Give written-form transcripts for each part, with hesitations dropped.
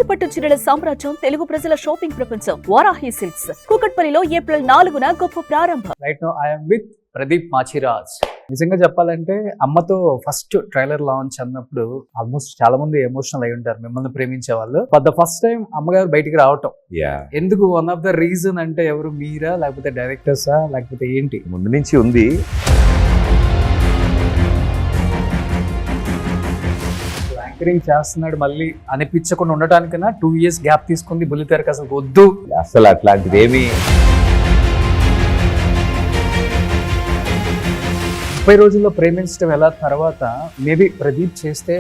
కంచిపట్టు చీరల సామ్రాజ్యం తెలుగు ప్రజల షాపింగ్ ప్రపంచం వారాహి సిల్క్స్ కూకట్పల్లిలో ఏప్రిల్ 4న గొప్ప ప్రారంభం. Right now I'm with Pradeep Machiraj. నిజంగా చెప్పాలంటే అమ్మతో ఫస్ట్ ట్రైలర్ లాంచ్ అన్నప్పుడు ఆల్మోస్ట్ చాలా మంది ఎమోషనల్ అయి ఉంటారు మిమ్మల్ని ప్రేమించే వాళ్ళు. ఫర్ ద ఫస్ట్ టైం అమ్మగారు బయటికి రావటం ఎందుకు వన్ ఆఫ్ ద రీజన్ అంటే ఎవరు మీరా లేకపోతే డైరెక్టర్సా లేకపోతే ఏంటి? ముందు నుంచి ఉంది. యాంకరింగ్ చేస్తున్నాడు మళ్ళీ అనిపించకుండా ఉండటానికన్నా 2 years గ్యాప్ తీసుకుంది బుల్లితెరకు అసలు వద్దు. అసలు అట్లాంటిది ఏమి 30 రోజుల్లో ప్రేమించడం ఎలా తర్వాత మేబీ ప్రదీప్ చేస్తే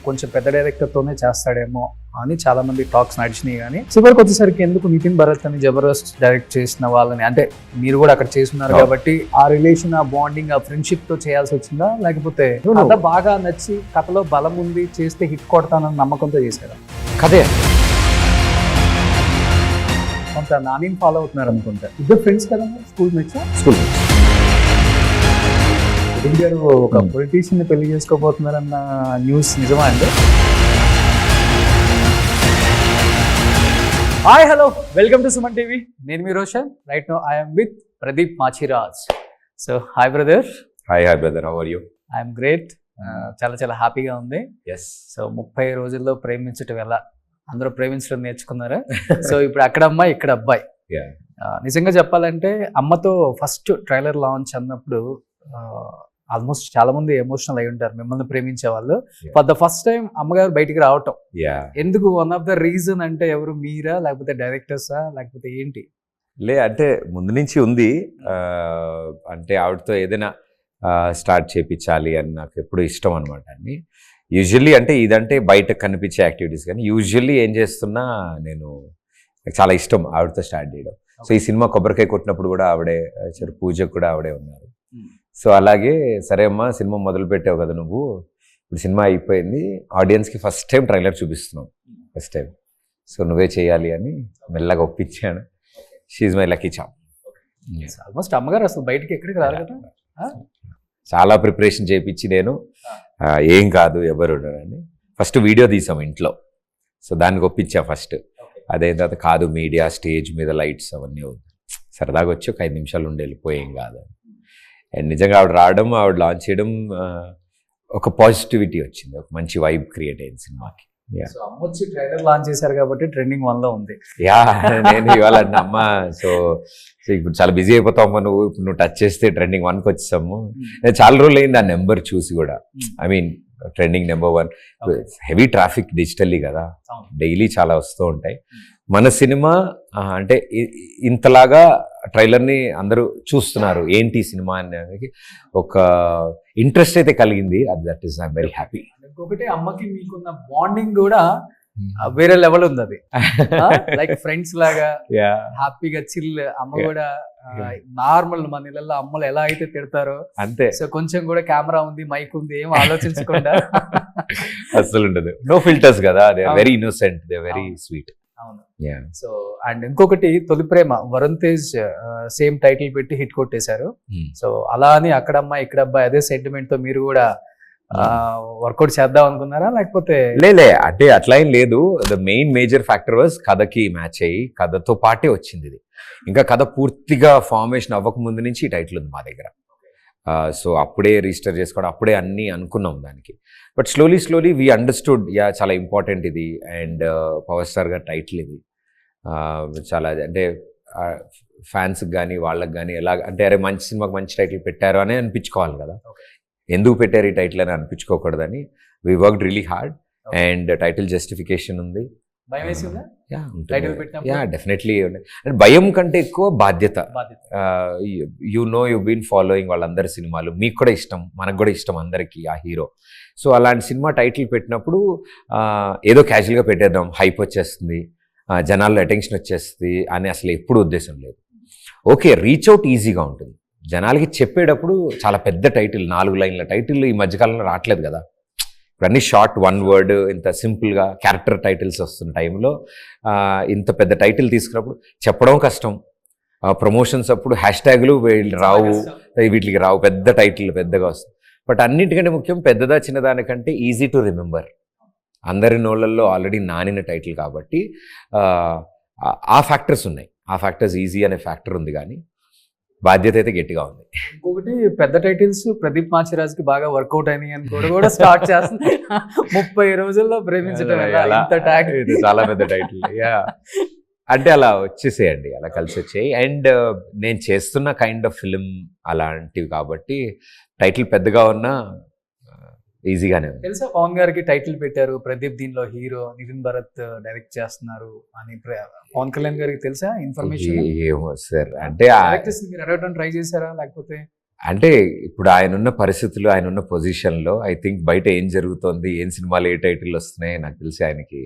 కొంచెం పెద్ద డైరెక్టర్తోనే చేస్తాడేమో అని చాలా మంది టాక్స్ నడిచినాయి. కానీ చివరికి వచ్చేసరికి ఎందుకు నితిన్ భరత్ అని జబర్దస్త్ డైరెక్ట్ చేసిన వాళ్ళని, అంటే మీరు కూడా అక్కడ చేస్తున్నారు కాబట్టి ఆ రిలేషన్, ఆ బాండింగ్, ఆ ఫ్రెండ్షిప్ తో చేయాల్సి వచ్చిందా లేకపోతే కథ బాగా నచ్చి కథలో బలం ఉంది చేస్తే హిట్ కొడతానన్న నమ్మకంతో చేశారా? కదే కొంత నానిని ఫాలో అవుతున్నారు అనుకుంటా. ఇద్దరు ఫ్రెండ్స్ కదా, స్కూల్ మేట్స్. నితిన్ గారు ఒక పొలిటీషియన్ ని పెళ్లి చేసుకోబోతున్నారన్న న్యూస్ నిజమా అండి? Hi hello, welcome to Suman TV. నేను మీ Roshan. Right now I'm with Pradeep Machiraj. So hi brother. Hi brother, how are you? I'm great. చాలా చాలా హ్యాపీగా ఉంది. ఎస్. సో 30 రోజుల్లో ప్రేమించటం ఎలా, అందరూ ప్రేమించడం నేర్చుకున్నారా? సో ఇప్పుడు అక్కడ అమ్మాయి ఇక్కడ అబ్బాయి. నిజంగా చెప్పాలంటే అమ్మతో ఫస్ట్ ట్రైలర్ లాంచ్ అన్నప్పుడు ఆల్మోస్ట్ చాలా మంది ఎమోషనల్ అయి ఉంటారు మిమ్మల్ని ప్రేమించే వాళ్ళు. ఫర్ ద ఫస్ట్ టైం అమ్మగారు బయటికి రావటం ఎందుకు వన్ ఆఫ్ ద రీజన్ అంటే ఎవరు మీరా లేకపోతే డైరెక్టర్సా లేకపోతే ఏంటి? అంటే ముందు నుంచి ఉంది. అంటే ఆవిడతో ఏదైనా స్టార్ట్ చేయించాలి అని నాకు ఎప్పుడు ఇష్టం అనమాట. అన్ని యూజువల్లీ అంటే ఇదంటే బయట కనిపించే యాక్టివిటీస్, కానీ యూజువల్లీ ఏం చేస్తున్నా నేను నాకు చాలా ఇష్టం ఆవిడతో స్టార్ట్ చేయడం. సో ఈ సినిమా కొబ్బరికాయ కొట్టినప్పుడు కూడా ఆవిడే, పూజకు కూడా ఆవిడే ఉన్నారు. సో అలాగే సరే అమ్మా, సినిమా మొదలు పెట్టావు కదా నువ్వు, ఇప్పుడు సినిమా అయిపోయింది, ఆడియన్స్కి ఫస్ట్ టైం ట్రైలర్ చూపిస్తున్నావు, ఫస్ట్ టైం, సో నువ్వే చేయాలి అని మెల్లగా ఒప్పించాను. She's my lucky charm. Almost అమ్మగారు అసలు బయటికి ఎక్కడికి రారు కదా. చాలా ప్రిపరేషన్ చేయించి నేను ఏం కాదు ఎవరు అని ఫస్ట్ వీడియో తీసాం ఇంట్లో. సో దానికి ఒప్పించా ఫస్ట్. అదైన తర్వాత కాదు, మీడియా, స్టేజ్ మీద లైట్స్ అవన్నీ సరదాగా వచ్చి ఒక 5 నిమిషాలు ఉండి వెళ్ళిపోయేం కాదు. అండ్ నిజంగా ఆవిడ రావడం, ఆవిడ లాంచ్ చేయడం ఒక పాజిటివిటీ వచ్చింది, ఒక మంచి వైబ్ క్రియేట్ అయింది సినిమాకి. అమ్మొచ్చి ట్రైలర్ లాంచ్ చేశారు కాబట్టి ట్రెండింగ్ 1లో ఉంది. నేను ఇవాళ అమ్మ సో ఇప్పుడు చాలా బిజీ అయిపోతావు అమ్మ, నువ్వు టచ్ చేస్తే ట్రెండింగ్ 1కి వచ్చేసాము. నేను చాలా రోజులు అయింది ఆ నెంబర్ చూసి కూడా. I mean trending number 1. Heavy traffic digitally కదా, డైలీ చాలా వస్తూ ఉంటాయి. మన సినిమా అంటే ఇంతలాగా ట్రైలర్ని అందరూ చూస్తున్నారు, ఏంటి సినిమా అనేది ఒక ఇంట్రెస్ట్ అయితే కలిగింది. That is I'm very happy. ఇంకొకటి అమ్మకి మీకున్న బాండింగ్ కూడా వేరే లెవెల్ ఉంది. అది లైక్ ఫ్రెండ్స్ లాగా హ్యాపీగా చిల్. అమ్మ కూడా నార్మల్ మన ఇళ్ళల్లో అమ్మలు ఎలా అయితే తిడతారో అంతే. సో కొంచెం కూడా కెమెరా ఉంది, మైక్ ఉంది, ఏం ఆలోచించకుండా అసలు ఉండదు. నో ఫిల్టర్స్ కదా, they are very innocent, they are very sweet. అవును. సో అండ్ ఇంకొకటి తొలి ప్రేమ, వరుణ్ తేజ్ సేమ్ టైటిల్ పెట్టి హిట్ కొట్టేశారు. సో అలా అని అక్కడమ్మ ఇక్కడ అబ్బాయి అదే సెంటిమెంట్ తో మీరు కూడా వర్కౌట్ చేద్దాం అనుకున్నారా లేకపోతే? లే అంటే అట్లా ఏం లేదు. The main major factor was కథకి మ్యాచ్ అయ్యి కథతో పాటే వచ్చింది ఇది. ఇంకా కథ పూర్తిగా ఫార్మేషన్ అవ్వక ముందు నుంచి ఈ టైటిల్ ఉంది మా దగ్గర. సో అప్పుడే రిజిస్టర్ చేసుకోవడం, అప్పుడే అన్నీ అనుకున్నాం దానికి. బట్ స్లోలీ వీ అండర్స్టూడ్, చాలా ఇంపార్టెంట్ ఇది. అండ్ పవర్ స్టార్ గారి టైటిల్ ఇది. చాలా అంటే ఫ్యాన్స్కి కానీ వాళ్ళకి కానీ ఎలా అంటే అరే మంచి సినిమాకి మంచి టైటిల్ పెట్టారు అని అనిపించుకోవాలి కదా. ఎందుకు పెట్టారు ఈ టైటిల్ అని అనిపించుకోకూడదని we worked really hard. And title justification ఉంది. డెఫినెట్లీ. అండ్ భయం కంటే ఎక్కువ బాధ్యత. యు బీన్ ఫాలోయింగ్ వాళ్ళందరి సినిమాలు, మీకు కూడా ఇష్టం, మనకు కూడా ఇష్టం అందరికీ ఆ హీరో. సో అలాంటి సినిమా టైటిల్ పెట్టినప్పుడు ఏదో క్యాజువల్గా పెట్టేద్దాం, హైప్ వచ్చేస్తుంది, జనాల్లో అటెన్షన్ వచ్చేస్తుంది అని అసలు ఎప్పుడు ఉద్దేశం లేదు. ఓకే, రీచ్ అవుట్ ఈజీగా ఉంటుంది. జనాలకి చెప్పేటప్పుడు చాలా పెద్ద టైటిల్, 4 లైన్ల టైటిల్ ఈ మధ్యకాలంలో రావట్లేదు కదా. ఇప్పుడు అన్ని షార్ట్ 1 word, ఇంత సింపుల్గా క్యారెక్టర్ టైటిల్స్ వస్తున్న టైంలో ఇంత పెద్ద టైటిల్ తీసుకున్నప్పుడు చెప్పడం కష్టం. ప్రమోషన్స్ అప్పుడు హ్యాష్ట్యాగులు రావు, వీటికి రావు, పెద్ద టైటిల్ పెద్దగా వస్తుంది. బట్ అన్నిటికంటే ముఖ్యం పెద్దదా చిన్నదానికంటే ఈజీ టు రిమెంబర్. అందరి నోళ్ళల్లో ఆల్రెడీ నానిన టైటిల్ కాబట్టి ఆ ఫ్యాక్టర్స్ ఉన్నాయి. ఆ ఫ్యాక్టర్స్ ఈజీ అనే ఫ్యాక్టర్ ఉంది, కానీ బాధ్యత అయితే గట్టిగా ఉంది. ఇంకొకటి పెద్ద టైటిల్స్ ప్రదీప్ మాచిరాజ్కి బాగా వర్కౌట్ అయినాయి అని కూడా స్టార్ట్ చేస్తుంది. 30 రోజుల్లో ప్రేమించడం ఎలా? ఇంత tag. ఇది చాలా పెద్ద టైటిల్. అంటే అలా వచ్చేసేయండి, అలా కలిసి వచ్చాయి. అండ్ నేను చేస్తున్న కైండ్ ఆఫ్ ఫిలిం అలాంటివి కాబట్టి టైటిల్ పెద్దగా ఉన్నా ఈజీగానే ఉంది. తెలుసా పవన్ గారికి టైటిల్ పెట్టారు, ప్రదీప్ దీనిలో హీరో, నితిన్ భరత్ డైరెక్ట్ చేస్తున్నారు అని పవన్ కళ్యాణ్ గారికి తెలుసా ఇన్ఫర్మేషన్? ఏమో సార్, అంటే మీరు అడగడం ట్రై చేశారా లేకపోతే? అంటే ఇప్పుడు ఆయన ఉన్న పరిస్థితులు, ఆయన ఉన్న పొజిషన్లో ఐ థింక్ బయట ఏం జరుగుతోంది, ఏం సినిమాలు ఏ టైటిల్ వస్తున్నాయి నాకు తెలిసి ఆయనకి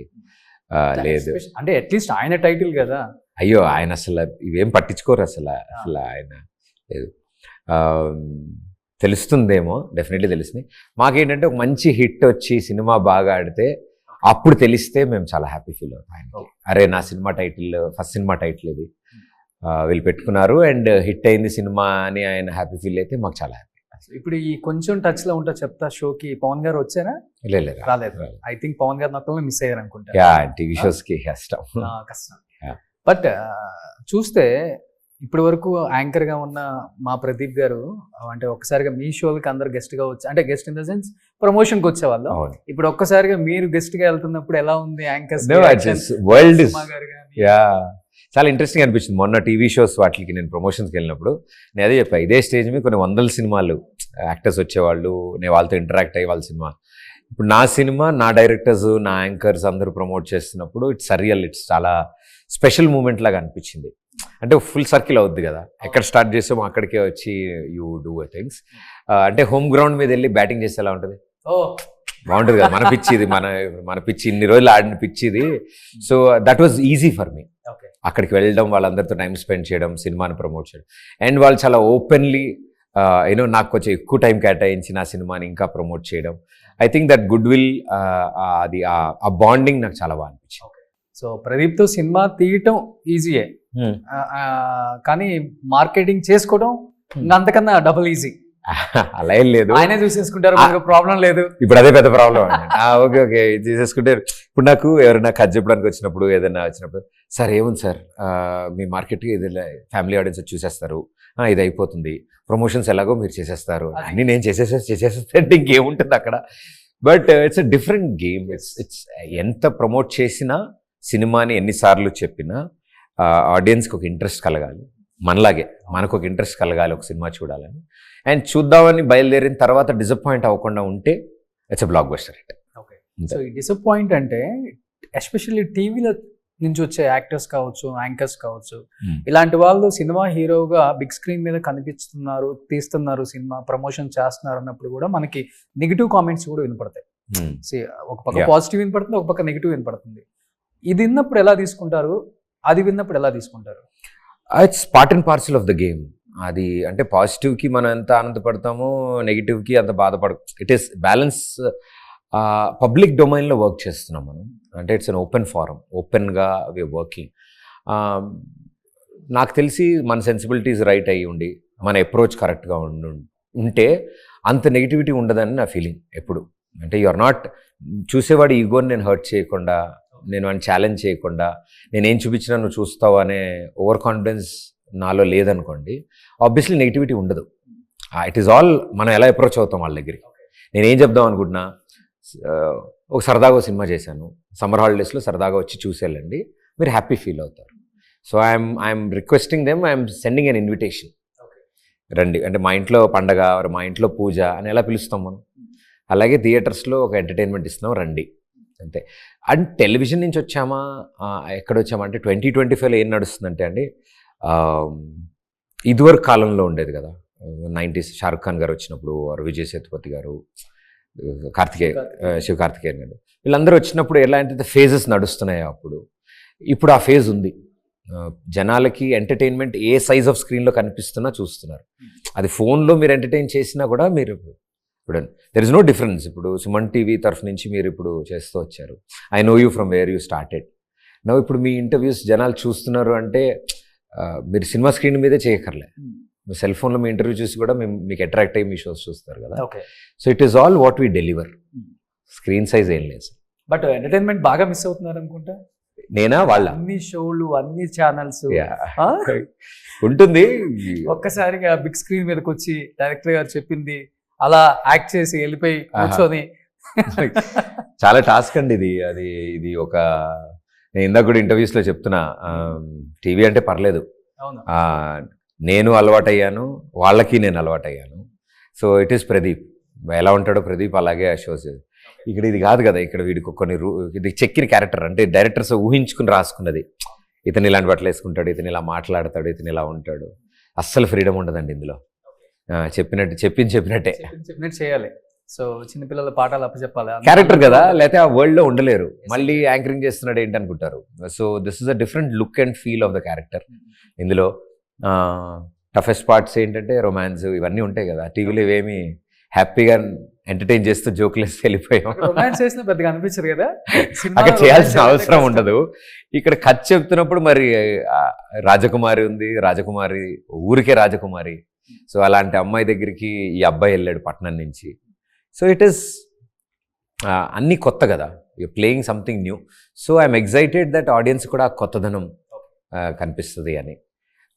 లేదు. అంటే అట్లీస్ట్ ఆయన టైటిల్ కదా. అయ్యో, ఆయన అసలు ఇవేం పట్టించుకోరు అసలు ఆయన లేదు. తెలుస్తుందేమో, డెఫినెట్లీ తెలుస్తుంది. మాకేంటంటే ఒక మంచి హిట్ వచ్చి సినిమా బాగా ఆడితే అప్పుడు తెలిస్తే మేము చాలా హ్యాపీ ఫీల్ అవుతాం. ఆయనకి అరే నా cinema title, first cinema title ఇది వీళ్ళు పెట్టుకున్నారు అండ్ హిట్ అయింది సినిమా అని ఆయన హ్యాపీ ఫీల్ అయితే మాకు చాలా హ్యాపీ. ఇప్పుడు ఈ కొంచెం టచ్ లో ఉంటా చెప్తా, షోకి పవన్ గారు వచ్చారా? రాలేదు. ఐ థింక్ పవన్ గారు నాకు మిస్ అయ్యారు అనుకుంటా. టీవీ షోస్ కి కష్టం. బట్ చూస్తే ఇప్పటి వరకు యాంకర్ గా ఉన్న మా ప్రదీప్ గారు అంటే ఒక్కసారిగా మీ షోలకి అందరు గెస్ట్ గా వచ్చి, అంటే guest in the sense promotion కి వచ్చేవాళ్ళు. ఇప్పుడు ఒక్కసారిగా మీరు గెస్ట్ గా వెళ్తున్నప్పుడు ఎలా ఉంది యాంకర్స్ వరల్డ్? చాలా ఇంట్రెస్టింగ్ అనిపించింది. మొన్న టీవీ షోస్ వాటికి నేను ప్రమోషన్స్కి వెళ్ళినప్పుడు నేను అదే చెప్పాను, ఇదే స్టేజ్ మీద కొన్ని 100 సినిమాలు యాక్టర్స్ వచ్చేవాళ్ళు, నేను వాళ్ళతో ఇంటరాక్ట్ అయ్యే వాళ్ళ సినిమా. ఇప్పుడు నా సినిమా, నా డైరెక్టర్స్, నా యాంకర్స్ అందరూ ప్రమోట్ చేస్తున్నప్పుడు ఇట్స్ సరియల్, ఇట్స్ చాలా స్పెషల్ మూమెంట్ లాగా అనిపించింది. అంటే ఫుల్ సర్కిల్ అవుద్ది కదా, ఎక్కడ స్టార్ట్ చేసామో అక్కడికే వచ్చి యూ డూ థింగ్స్. అంటే హోమ్ గ్రౌండ్ మీద వెళ్ళి బ్యాటింగ్ చేస్తే ఎలా ఉంటుంది? బాగుంటుంది కదా, మన పిచ్చి ఇది, మన పిచ్చి ఇన్ని రోజులు ఆడిన పిచ్చి ఇది. So that was easy for me. అక్కడికి వెళ్ళడం, వాళ్ళందరితో టైం స్పెండ్ చేయడం, సినిమాని ప్రమోట్ చేయడం, అండ్ వాళ్ళు చాలా ఓపెన్లీ యూనో నాకు కొంచెం ఎక్కువ టైం కేటాయించి నా సినిమాని ఇంకా ప్రమోట్ చేయడం. I think that good will, అది ఆ బాండింగ్ నాకు చాలా బాగా అనిపించింది. సో ప్రదీప్తో సినిమా తీయటం ఈజీయే, కానీ మార్కెటింగ్ చేసుకోవడం అంతకన్నా డబుల్ ఈజీ. అలా ఏం లేదు, ఆయనే చూసేసుకుంటారు, ప్రాబ్లం లేదు. ఇప్పుడు అదే పెద్ద ప్రాబ్లం. Okay okay చూసేసుకుంటారు. ఇప్పుడు నాకు ఎవరైనా కథ చెప్పడానికి వచ్చినప్పుడు, ఏదైనా వచ్చినప్పుడు, సార్ ఏముంది సార్ మీ మార్కెట్కి ఏదైనా ఫ్యామిలీ ఆడియన్స్ చూసేస్తారు, ఇది అయిపోతుంది, ప్రమోషన్స్ ఎలాగో మీరు చేసేస్తారు, అన్నీ నేను చేసేస్తే ఇంకేముంటుంది అక్కడ. But it's a different game. It's ఎంత ప్రమోట్ చేసినా, సినిమాని ఎన్నిసార్లు చెప్పినా ఆడియన్స్కి ఒక ఇంట్రెస్ట్ కలగాలి, మనలాగే మనకు ఒక ఇంట్రెస్ట్ కలగాలి ఒక సినిమా చూడాలని. అండ్ చూద్దామని బయలుదేరిన తర్వాత డిసప్పాయింట్ అవ్వకుండా ఉంటే it's a block buster hit. Okay, so ఈ డిసప్పాయింట్ అంటే ఎస్పెషల్లీ టీవీలో నుంచి వచ్చే యాక్టర్స్ కావచ్చు, యాంకర్స్ కావచ్చు, ఇలాంటి వాళ్ళు సినిమా హీరోగా బిగ్ స్క్రీన్ మీద కనిపిస్తున్నారు, తీస్తున్నారు, సినిమా ప్రమోషన్ చేస్తున్నారు అన్నప్పుడు కూడా మనకి నెగిటివ్ కామెంట్స్ కూడా వినపడతాయి. ఒక పక్క పాజిటివ్ వినపడుతుంది, ఒక పక్క నెగిటివ్ వినపడుతుంది. ఇది విన్నప్పుడు ఎలా తీసుకుంటారు, అది విన్నప్పుడు ఎలా తీసుకుంటారు? It's part and parcel of the game. అది అంటే పాజిటివ్కి మనం ఎంత ఆనందపడతామో, నెగిటివ్కి అంత బాధపడ. It is balance. పబ్లిక్ డొమైన్లో వర్క్ చేస్తున్నాం మనం, అంటే ఇట్స్ అన్ ఓపెన్ ఫారం, ఓపెన్గా వీఆర్ వర్కింగ్. నాకు తెలిసి మన సెన్సిబిలిటీస్ రైట్ అయ్యి ఉండి, మన అప్రోచ్ కరెక్ట్గా ఉంటే అంత నెగిటివిటీ ఉండదని నా ఫీలింగ్ ఎప్పుడు. అంటే యు ఆర్ నాట్, చూసేవాడి ఈగోని నేను హర్ట్ చేయకుండా, నేను వాడిని ఛాలెంజ్ చేయకుండా, నేనేం చూపించినా నువ్వు చూస్తావు అనే ఓవర్ కాన్ఫిడెన్స్ నాలో లేదనుకోండి, ఆబ్వియస్లీ నెగిటివిటీ ఉండదు. ఇట్ ఈస్ ఆల్ మనం ఎలా అప్రోచ్ అవుతాం వాళ్ళ దగ్గరికి. నేనేం చెప్దాం అనుకుంటున్నా, ఒక సరదాగా సినిమా చేశాను, సమ్మర్ హాలిడేస్లో సరదాగా వచ్చి చూసేళ్ళండి, మీరు హ్యాపీ ఫీల్ అవుతారు. So I'm requesting them, I'm sending an invitation, రండి. అంటే మా ఇంట్లో పండగ, మా ఇంట్లో పూజ అని ఎలా పిలుస్తాం మనం, అలాగే థియేటర్స్లో ఒక ఎంటర్టైన్మెంట్ ఇస్తున్నాం, రండి అంతే. అండ్ టెలివిజన్ నుంచి వచ్చామా, ఎక్కడ వచ్చామంటే 2025లో ఏం నడుస్తుందంటే అండి, ఇదివరకు కాలంలో ఉండేది కదా, 90s షారుఖ్ ఖాన్ గారు వచ్చినప్పుడు, విజయ్ సేతుపతి గారు, శివకార్తికేయన్ గారు, వీళ్ళందరూ వచ్చినప్పుడు ఎలాంటి ఫేజెస్ నడుస్తున్నాయో అప్పుడు. ఇప్పుడు ఆ ఫేజ్ ఉంది. జనాలకి ఎంటర్టైన్మెంట్ ఏ సైజ్ ఆఫ్ స్క్రీన్లో కనిపిస్తున్నా చూస్తున్నారు. అది ఫోన్లో మీరు ఎంటర్టైన్ చేసినా కూడా మీరు ఇప్పుడు దెర్ ఇస్ నో డిఫరెన్స్. ఇప్పుడు సుమన్ టీవీ తరఫు నుంచి మీరు ఇప్పుడు చేస్తూ వచ్చారు, I know you from where you started now. ఇప్పుడు మీ ఇంటర్వ్యూస్ జనాలు చూస్తున్నారు అంటే మీరు సినిమా స్క్రీన్ మీదే చేయక్కర్లే, మీ సెల్ ఫోన్లో మీ ఇంటర్వ్యూ చూసి కూడా మీకు అట్రాక్ట్ అయ్యి మీ షోస్ చూస్తారు కదా. So it is all what we deliver, screen size ఏం లేదు. బట్ ఎంటర్టైన్మెంట్ బాగా మిస్ అవుతున్నారు అనుకుంటా. నేనా వాళ్ళ అన్ని షోలు, అన్ని ఛానల్స్ ఉంటుంది. ఒక్కసారిగా బిగ్ స్క్రీన్ మీదకి వచ్చి డైరెక్టర్ గారు చెప్పింది అలా యాక్ట్ చేసి వెళ్ళిపోయి కూర్చొని చాలా టాస్క్ అండి ఇది ఒక నేను ఇందాక కూడా ఇంటర్వ్యూస్ లో చెప్తున్నా, టీవీ అంటే పర్లేదు, అవును నేను అలవాటయ్యాను, వాళ్ళకి నేను అలవాటయ్యాను. సో ఇట్ ఈస్ ప్రదీప్, ఎలా ఉంటాడో ప్రదీప్ అలాగే ఆ షోస్. ఇక్కడ ఇది కాదు కదా, ఇక్కడ వీడికి కొన్ని ఇది చెక్కిన క్యారెక్టర్, అంటే డైరెక్టర్స్ ఊహించుకుని రాసుకున్నది. ఇతను ఇలాంటి బట్టలు వేసుకుంటాడు, ఇతను ఇలా మాట్లాడతాడు, ఇతను ఇలా ఉంటాడు. అస్సలు ఫ్రీడమ్ ఉండదండి ఇందులో. చెప్పినట్టే చేయాలి. సో చిన్నపిల్లల పాఠాలు అప్పచెప్పాలి, క్యారెక్టర్ కదా, లేకపోతే ఆ వరల్డ్ లో ఉండలేరు. మళ్ళీ యాంకరింగ్ చేస్తున్నాడు ఏంటి అనుకుంటారు. So this is a different look and feel of the character. ఇందులో టఫెస్ట్ పార్ట్స్ ఏంటంటే రొమాన్స్ ఇవన్నీ ఉంటాయి కదా, టీవీలో ఇవేమి హ్యాపీగా ఎంటర్టైన్ చేస్తూ జోకులు వేసి వెళ్ళిపోయాం. రొమాన్స్ చేసిన పెద్దగా అనిపించదు కదా, అక్కడ చేయాల్సిన అవసరం ఉండదు. ఇక్కడ కథ చెప్తున్నప్పుడు మరి రాజకుమారి ఉంది, రాజకుమారి ఊరికే రాజకుమారి. సో అలాంటి అమ్మాయి దగ్గరికి ఈ అబ్బాయి వెళ్ళాడు పట్నం నుంచి. సో ఇట్ ఈస్ అన్నీ కొత్త కదా, you playing something new. So I'm excited that audience కూడా కొత్తదనం కనిపిస్తుంది అని.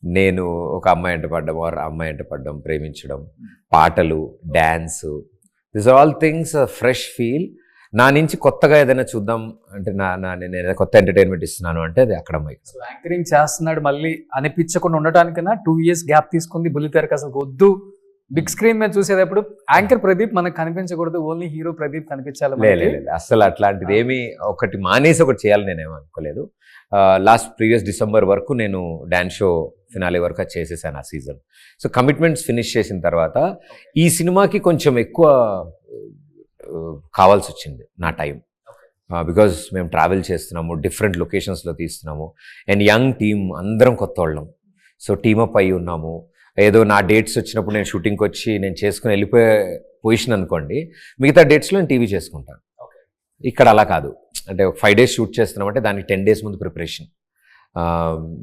నేను ఒక అమ్మాయి అంట పడ్డం, అమ్మాయి అంట పడ్డం, ప్రేమించడం, పాటలు, dance, this are all things fresh feel. నా నుంచి కొత్తగా ఏదైనా చూద్దాం అంటే నేను కొత్త ఎంటర్టైన్మెంట్ ఇస్తున్నాను అంటే అది అక్కడ మైక్. సో యాంకరింగ్ చేస్తున్నాడు మళ్ళీ అనిపించకుండా ఉండటానికన్నా 2 years గ్యాప్ తీసుకుంది. బుల్లితెరకు అసలు వద్దు, బిగ్ స్క్రీన్ మీద చూసేటప్పుడు యాంకర్ ప్రదీప్ మనకు కనిపించకూడదు, ఓన్లీ హీరో ప్రదీప్ కనిపించాలి. లేదు అసలు అట్లాంటిది ఏమి ఒకటి మానేసి ఒకటి చేయాలి నేనేమో అనుకోలేదు. ప్రీవియస్ డిసెంబర్ వరకు నేను డాన్స్ షో ఫినాలే వరకు చేసేసాను ఆ సీజన్. సో కమిట్మెంట్స్ ఫినిష్ చేసిన తర్వాత ఈ సినిమాకి కొంచెం ఎక్కువ కావాల్సి వచ్చింది నా టైం, బికాజ్ మేము ట్రావెల్ చేస్తున్నాము, డిఫరెంట్ లొకేషన్స్లో తీస్తున్నాము, అండ్ యంగ్ టీమ్ అందరం కొత్త వాళ్ళం. సో టీమప్ అయి ఉన్నాము. ఏదో నా డేట్స్ వచ్చినప్పుడు నేను షూటింగ్కి వచ్చి నేను చేసుకుని వెళ్ళిపోయే పొజిషన్ అనుకోండి, మిగతా డేట్స్లో నేను టీవీ చేసుకుంటాను. ఇక్కడ అలా కాదు, అంటే 5 days షూట్ చేస్తున్నామంటే దానికి 10 days ముందు ప్రిపరేషన్,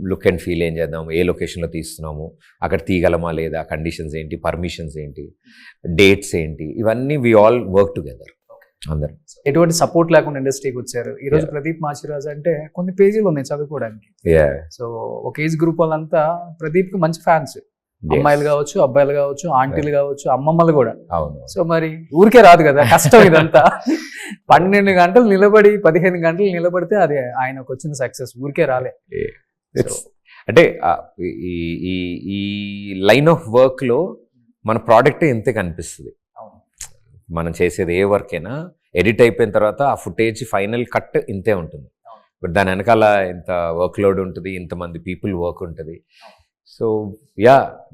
లుక్ అండ్ ఫీల్ ఏం చేద్దాం, ఏ లొకేషన్లో తీస్తున్నాము, అక్కడ తీయగలమా లేదా, కండిషన్స్ ఏంటి, పర్మిషన్స్ ఏంటి, డేట్స్ ఏంటి, ఇవన్నీ వి ఆల్ వర్క్ టుగెదర్ అందరం. ఎటువంటి సపోర్ట్ లేకుండా ఇండస్ట్రీకి వచ్చారు. ఈ రోజు ప్రదీప్ మాచిరాజు అంటే కొన్ని పేజీలు ఉన్నాయి చదువుకోవడానికి. సో ఒక ఏజ్ గ్రూప్ వాళ్ళంతా ప్రదీప్ కి మంచి ఫ్యాన్స్, అమ్మాయిలు కావచ్చు, అబ్బాయిలు కావచ్చు, ఆంటీలు కావచ్చు, అమ్మమ్మలు కూడా. అవును. సో మరి ఊరికే రాదు కదా, కష్టం ఇదంతా. 12 గంటలు నిలబడి 15 గంటలు నిలబడితే అది ఆయనకు వచ్చిన సక్సెస్, ఊరికే రాలే. అంటే ఈ లైన్ ఆఫ్ వర్క్ లో మన ప్రోడక్ట్ ఇంతే కనిపిస్తుంది. మనం చేసేది ఏ వర్క్ అయినా ఎడిట్ అయిపోయిన తర్వాత ఆ ఫుటేజ్ ఫైనల్ కట్ ఇంతే ఉంటుంది. బట్ దాని వెనకాల ఇంత వర్క్ లోడ్ ఉంటుంది, ఇంతమంది పీపుల్ వర్క్ ఉంటుంది. సో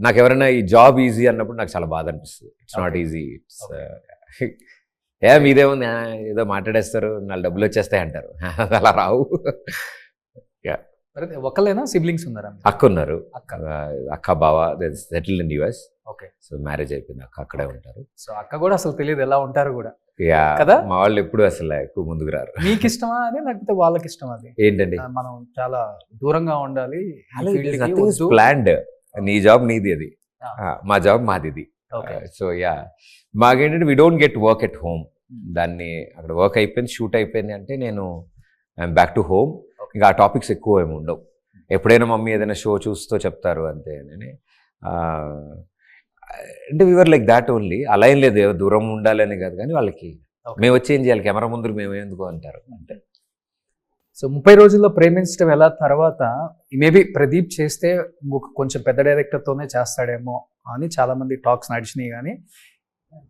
నాకు ఎవరైనా ఈ జాబ్ ఈజీ అన్నప్పుడు నాకు చాలా బాధ అనిపిస్తుంది. It's not easy. ఇట్స్ మీదేముంది, ఏదో మాట్లాడేస్తారు, 4 డబ్బులు వచ్చేస్తాయి అంటారు. అలా రావు. ఒకళ్ళైనా సిబ్లింగ్స్ ఉన్నారా? అక్క ఉన్నారు, అక్క బావ settled in US. Okay. So marriage అయిపోయింది, అక్క అక్కడే ఉంటారు. సో అక్క కూడా అసలు తెలియదు ఎలా ఉంటారు కూడా కదా. మా వాళ్ళు ఎప్పుడు అసలు ఎక్కువ ముందుకు రారు. మీకు ఇష్టమా అది, లేకపోతే వాళ్ళకి ఇష్టమా అది? ఏంటండి, మనం చాలా దూరంగా ఉండాలి, ప్లాన్డ్. నీ జాబ్ నీది, అది మా జాబ్ మాది ఇది. సో మాకేంటంటే we don't get work at home. దాన్ని అక్కడ వర్క్ అయిపోయింది, షూట్ అయిపోయింది అంటే నేను ఐఎమ్ బ్యాక్ టు హోమ్. ఇంకా ఆ టాపిక్స్ ఎక్కువ ఏమి ఉండవు. ఎప్పుడైనా మమ్మీ ఏదైనా షో చూస్తూ చెప్తారు అంతే. అంటే వీఆర్ లైక్ దాట్ ఓన్లీ. అలా ఏం లేదు, దూరం ఉండాలని కాదు, కానీ వాళ్ళకి మేము వచ్చి ఏం చేయాలి, కెమెరా ముందు మేము ఎందుకు అంటారు అంటే. సో 30 రోజుల్లో ప్రేమించడం ఎలా తర్వాత మేబీ ప్రదీప్ చేస్తే కొంచెం పెద్ద డైరెక్టర్తోనే చేస్తాడేమో అని చాలా మంది టాక్స్ నడిచినాయి. కానీ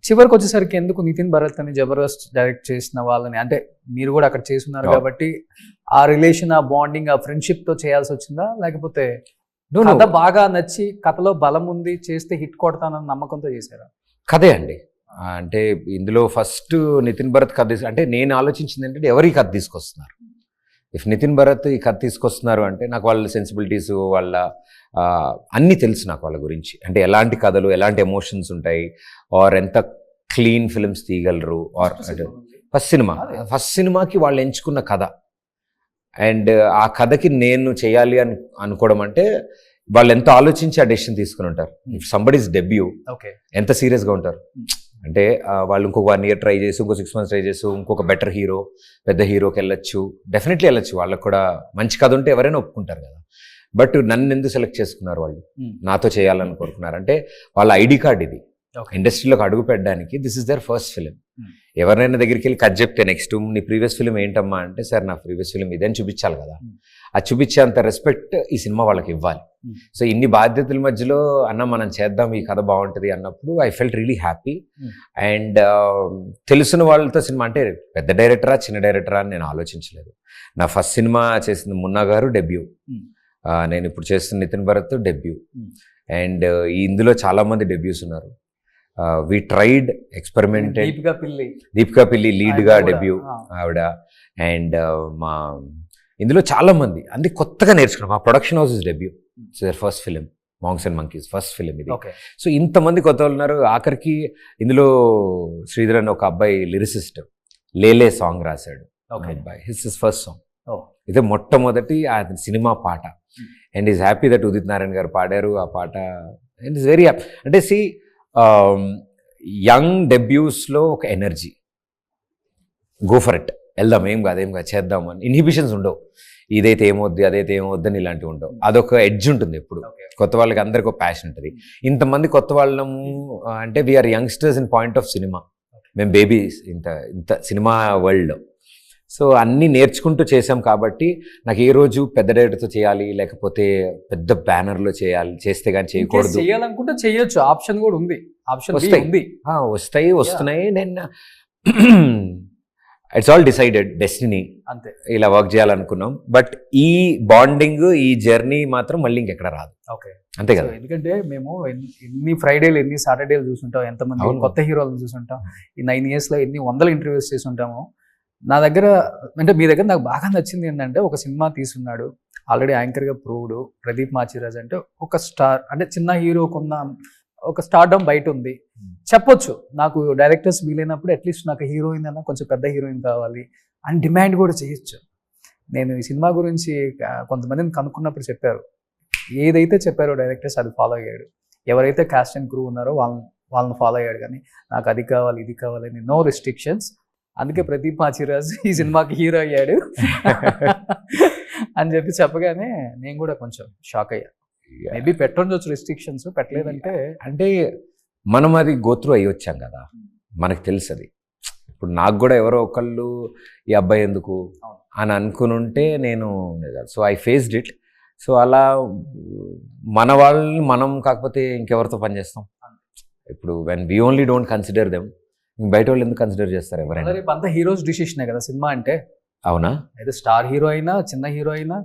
చివరికి వచ్చేసరికి ఎందుకు నితిన్ భరత్ అని జబర్దస్త్ డైరెక్ట్ చేసిన వాళ్ళని, అంటే మీరు కూడా అక్కడ చేస్తున్నారు కాబట్టి ఆ రిలేషన్, ఆ బాండింగ్, ఆ ఫ్రెండ్షిప్ తో చేయాల్సి వచ్చిందా, లేకపోతే కథ బాగా నచ్చి కథలో బలం ఉంది చేస్తే హిట్ కొడతానన్న నమ్మకంతో చేశారా? కథే అండి. అంటే ఇందులో ఫస్ట్ నితిన్ భరత్ కథ అంటే నేను ఆలోచించింది ఏంటంటే ఎవరు ఈ కథ తీసుకొస్తున్నారు. ఇఫ్ నితిన్ భరత్ ఈ కథ తీసుకొస్తున్నారు అంటే నాకు వాళ్ళ సెన్సిబిలిటీస్, వాళ్ళ అన్నీ తెలుసు నాకు వాళ్ళ గురించి. అంటే ఎలాంటి కథలు, ఎలాంటి ఎమోషన్స్ ఉంటాయి, ఆర్ ఎంత క్లీన్ ఫిల్మ్స్ తీయగలరు. ఆర్ ఫస్ట్ సినిమాకి వాళ్ళు ఎంచుకున్న కథ, అండ్ ఆ కథకి నేను చేయాలి అని అనుకోవడం అంటే వాళ్ళు ఎంత ఆలోచించి ఆ డెసిషన్ తీసుకుని ఉంటారు. ఇఫ్ సంబడీస్ డెబ్యూ ఎంత సీరియస్గా ఉంటారు. అంటే వాళ్ళు ఇంకొక 1 year ట్రై చేసి ఇంకో 6 months ట్రై చేసి ఇంకొక బెటర్ హీరో పెద్ద హీరోకి వెళ్ళొచ్చు, డెఫినెట్లీ వెళ్ళొచ్చు. వాళ్ళకు కూడా మంచి కథ ఉంటే ఎవరైనా ఒప్పుకుంటారు కదా. బట్ నన్ను ఎందుకు సెలెక్ట్ చేసుకున్నారు వాళ్ళు, నాతో చేయాలని కోరుకున్నారు అంటే వాళ్ళ ఐడి కార్డ్ ఇది. ఇండస్ట్రీలోకి అడుగు పెట్టడానికి this is the first film. ఎవరైనా దగ్గరికి వెళ్ళి కథ చెప్తే నెక్స్ట్ నీ ప్రీవియస్ ఫిలిం ఏంటమ్మా అంటే సార్ నా ప్రీవియస్ ఫిలిం ఇదని చూపించాలి కదా. అది చూపించేంత రెస్పెక్ట్ ఈ సినిమా వాళ్ళకి ఇవ్వాలి. సో ఇన్ని బాధ్యతల మధ్యలో అన్న మనం చేద్దాం ఈ కథ బాగుంటుంది అన్నప్పుడు I felt really happy. And తెలిసిన వాళ్ళతో సినిమా అంటే పెద్ద డైరెక్టరా చిన్న డైరెక్టరా అని నేను ఆలోచించలేదు. నా ఫస్ట్ సినిమా చేసింది మున్నా గారు డెబ్యూ, నేను ఇప్పుడు చేస్తున్న నితిన్ భరత్ డెబ్యూ. అండ్ ఇందులో చాలా మంది డెబ్యూస్ ఉన్నారు. We tried experimented. దీపికా పిల్లి లీడ్గా డెబ్యూ ఆవిడ. అండ్ మా ఇందులో చాలా మంది అన్ని కొత్తగా నేర్చుకున్నాం. మా production house is debut, it's first film. Monks and monkeys first film ఇది. సో ఇంతమంది కొత్త వాళ్ళు ఉన్నారు. ఆఖరికి ఇందులో శ్రీధర్ అని ఒక అబ్బాయి లిరిసిస్ట్ లేలే సాంగ్ రాశాడు. అబ్బాయి హిస్ ఫస్ట్ సాంగ్. ఇదే మొట్టమొదటి ఆ సినిమా పాట. And is happy that Udit Narayan గారు పాడారు ఆ పాట. And is very happy. అంటే సి యంగ్ డెబ్యూస్లో ఒక ఎనర్జీ, గో ఫర్ ఇట్, వెళ్దాం, ఏం కాదు చేద్దాం అని ఇన్హిబిషన్స్ ఉండవు. ఇదైతే ఏమవుద్ది అదైతే ఏమవుద్దని ఇలాంటివి ఉండవు. అదొక ఎడ్జ్ ఉంటుంది ఎప్పుడు. కొత్త వాళ్ళకి అందరికి ఒక ప్యాషన్ ఉంటుంది. ఇంతమంది కొత్త వాళ్ళము అంటే we are youngsters in point of cinema. మేము బేబీస్ ఇంత సినిమా వరల్డ్లో. సో అన్నీ నేర్చుకుంటూ చేసాం కాబట్టి నాకు ఏ రోజు పెద్ద డైరెక్టర్తో చేయాలి లేకపోతే పెద్ద బ్యానర్లో చేస్తే కానీ చేయకూడదు. చేయాలనుకుంటే చేయొచ్చు, ఆప్షన్ కూడా ఉంది. ఆప్షన్ వస్తున్నాయి. నేను ఇట్స్ ఆల్ డిసైడెడ్, డెస్టినీ, అంతే. ఇలా వర్క్ చేయాలనుకున్నాం. బట్ ఈ బాండింగ్ ఈ జర్నీ మాత్రం మళ్ళీ ఇంకెక్కడ రాదు. అంతే కదా. ఎందుకంటే మేము ఎన్ని ఫ్రైడేలు ఎన్ని సాటర్డేలు చూసుంటాం, ఎంతమంది కొత్త హీరోలను చూసుంటాం. ఈ 9 yearsలో ఎన్ని 100 ఇంటర్వ్యూస్ చేసి ఉంటాము. నా దగ్గర అంటే మీ దగ్గర నాకు బాగా నచ్చింది ఏంటంటే ఒక సినిమా తీసున్నాడు, ఆల్రెడీ యాంకర్గా ప్రూవ్డ్ ప్రదీప్ మాచిరాజ్. అంటే ఒక స్టార్, అంటే చిన్న హీరోకున్న ఒక స్టార్డమ్ బయట ఉంది. చెప్పొచ్చు నాకు డైరెక్టర్స్ వీలైనప్పుడు అట్లీస్ట్ నాకు హీరోయిన్ అన్నా కొంచెం పెద్ద హీరోయిన్ కావాలి అని డిమాండ్ కూడా చేయొచ్చు. నేను ఈ సినిమా గురించి కొంతమందిని కనుక్కున్నప్పుడు చెప్పారు, ఏదైతే చెప్పారో డైరెక్టర్స్ అది ఫాలో అయ్యాడు. ఎవరైతే కాస్ట్ అండ్ క్రూ ఉన్నారో వాళ్ళని ఫాలో అయ్యాడు. కానీ నాకు అది కావాలి ఇది కావాలని నో రెస్ట్రిక్షన్స్. అందుకే ప్రదీప్ మాచిరాజ్ ఈ సినిమాకి హీరో అయ్యాడు అని చెప్పగానే నేను కూడా కొంచెం షాక్ అయ్యా. మేబీ పెట్టొచ్చు రెస్ట్రిక్షన్స్, పెట్టలేదంటే అంటే మనం అది గోత్రూ అయ్యి వచ్చాం కదా, మనకు తెలుసు అది. ఇప్పుడు నాకు కూడా ఎవరో ఒకళ్ళు ఈ అబ్బాయి ఎందుకు అని అనుకుని ఉంటే నేను, so I faced it. So అలా మన వాళ్ళని మనం కాకపోతే ఇంకెవరితో పనిచేస్తాం. ఇప్పుడు when we only don't consider them, బయట వాళ్ళు ఎందుకు కన్సిడర్ చేస్తారు ఎవరైనా? అంతా హీరోస్ డిసిషనే కదా సినిమా అంటే. అవునా? అయితే స్టార్ హీరో అయినా చిన్న హీరో అయినా